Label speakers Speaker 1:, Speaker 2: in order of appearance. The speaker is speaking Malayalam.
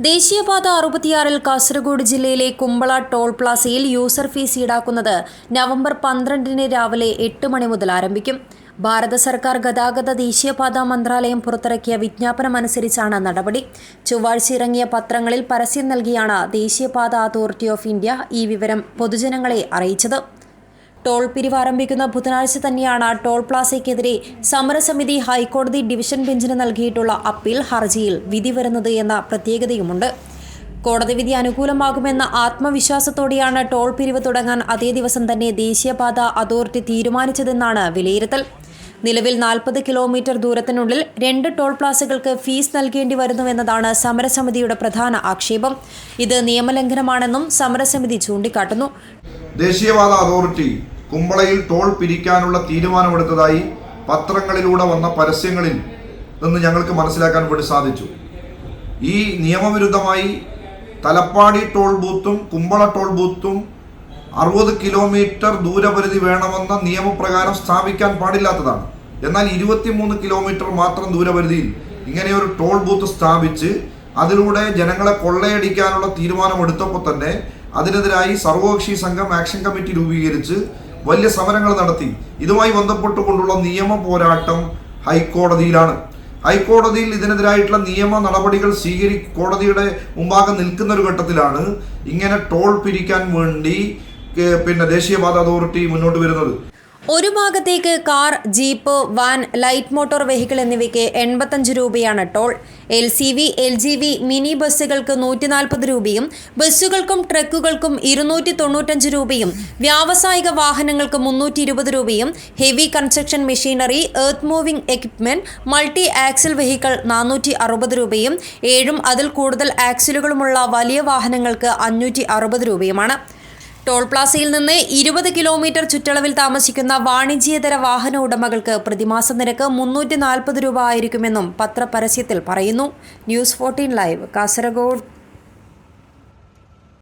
Speaker 1: ദേശീയപാത 66 കാസർഗോഡ് ജില്ലയിലെ കുമ്പള ടോൾ പ്ലാസയിൽ യൂസർ ഫീസ് ഈടാക്കുന്നത് നവംബർ 12 രാവിലെ 8 മണി മുതൽ ആരംഭിക്കും. ഭാരത സർക്കാർ ഗതാഗത ദേശീയപാത മന്ത്രാലയം പുറത്തിറക്കിയ വിജ്ഞാപനമനുസരിച്ചാണ് നടപടി. ചൊവ്വാഴ്ച ഇറങ്ങിയ പത്രങ്ങളിൽ പരസ്യം നൽകിയാണ് ദേശീയപാത അതോറിറ്റി ഓഫ് ഇന്ത്യ ഈ വിവരം പൊതുജനങ്ങളെ അറിയിച്ചത്. ടോൾ പിരിവ് ആരംഭിക്കുന്ന ബുധനാഴ്ച തന്നെയാണ് ടോൾ പ്ലാസയ്ക്കെതിരെ സമരസമിതി ഹൈക്കോടതി ഡിവിഷൻ ബെഞ്ചിന് നൽകിയിട്ടുള്ള അപ്പീൽ ഹർജിയിൽ വിധി വരുന്നത് എന്ന പ്രത്യേകതയുമുണ്ട്. കോടതി വിധി അനുകൂലമാകുമെന്ന ആത്മവിശ്വാസത്തോടെയാണ് ടോൾ പിരിവ് തുടങ്ങാൻ അതേ ദിവസം തന്നെ ദേശീയപാത അതോറിറ്റി തീരുമാനിച്ചതെന്നാണ് വിലയിരുത്തൽ. നിലവിൽ 40 കിലോമീറ്റർ ദൂരത്തിനുള്ളിൽ 2 ടോൾ പ്ലാസകൾക്ക് ഫീസ് നൽകേണ്ടി വരുന്നുവെന്നതാണ് സമരസമിതിയുടെ പ്രധാന ആക്ഷേപം. ഇത് നിയമലംഘനമാണെന്നും സമരസമിതി ചൂണ്ടിക്കാട്ടുന്നു.
Speaker 2: ദേശീയപാത അതോറിറ്റി കുമ്പളയിൽ ടോൾ പിരിക്കാനുള്ള തീരുമാനമെടുത്തതായി പത്രങ്ങളിലൂടെ വന്ന പരസ്യങ്ങളിൽ നിന്ന് ഞങ്ങൾക്ക് മനസ്സിലാക്കാൻ വേണ്ടി സാധിച്ചു. ഈ നിയമവിരുദ്ധമായി തലപ്പാടി ടോൾ ബൂത്തും കുമ്പള ടോൾ ബൂത്തും 60 കിലോമീറ്റർ ദൂരപരിധി വേണമെന്ന നിയമപ്രകാരം സ്ഥാപിക്കാൻ പാടില്ലാത്തതാണ്. എന്നാൽ 23 കിലോമീറ്റർ മാത്രം ദൂരപരിധിയിൽ ഇങ്ങനെയൊരു ടോൾ ബൂത്ത് സ്ഥാപിച്ച് അതിലൂടെ ജനങ്ങളെ കൊള്ളയടിക്കാനുള്ള തീരുമാനമെടുത്തപ്പോൾ തന്നെ അതിനെതിരായി സർവകക്ഷി സംഘം ആക്ഷൻ കമ്മിറ്റി രൂപീകരിച്ച് വലിയ സമരങ്ങൾ നടത്തി. ഇതുമായി ബന്ധപ്പെട്ടുകൊണ്ടുള്ള നിയമ പോരാട്ടം ഹൈക്കോടതിയിലാണ്. ഹൈക്കോടതിയിൽ ഇതിനെതിരായിട്ടുള്ള നിയമ നടപടികൾ കോടതിയുടെ മുമ്പാകെ നിൽക്കുന്ന ഒരു ഘട്ടത്തിലാണ് ഇങ്ങനെ ടോൾ പിരിക്കാൻ വേണ്ടി ദേശീയപാത അതോറിറ്റി മുന്നോട്ട് വരുന്നത്.
Speaker 1: ഒരു ഭാഗത്തേക്ക് car, jeep, van, light motor vehicle എന്നിവയ്ക്ക് 85 രൂപയാണ് ടോൾ. LCV, LGV, മിനി ബസ്സുകൾക്ക് 140 രൂപയും ബസ്സുകൾക്കും ട്രക്കുകൾക്കും 295 രൂപയും വ്യാവസായിക വാഹനങ്ങൾക്ക് 320 രൂപയും heavy construction machinery, earth moving equipment, multi axle vehicle 460 രൂപയും 7 അതിൽ കൂടുതൽ ആക്സിലുകളുമുള്ള വലിയ വാഹനങ്ങൾക്ക് 560 രൂപയുമാണ്. ടോൾ പ്ലാസയിൽ നിന്ന് 20 കിലോമീറ്റർ ചുറ്റളവിൽ താമസിക്കുന്ന വാണിജ്യേതര വാഹന ഉടമകൾക്ക് പ്രതിമാസ നിരക്ക് 340 രൂപ ആയിരിക്കുമെന്നും പത്രപരസ്യത്തിൽ പറയുന്നു. News 14 live, Kasaragod.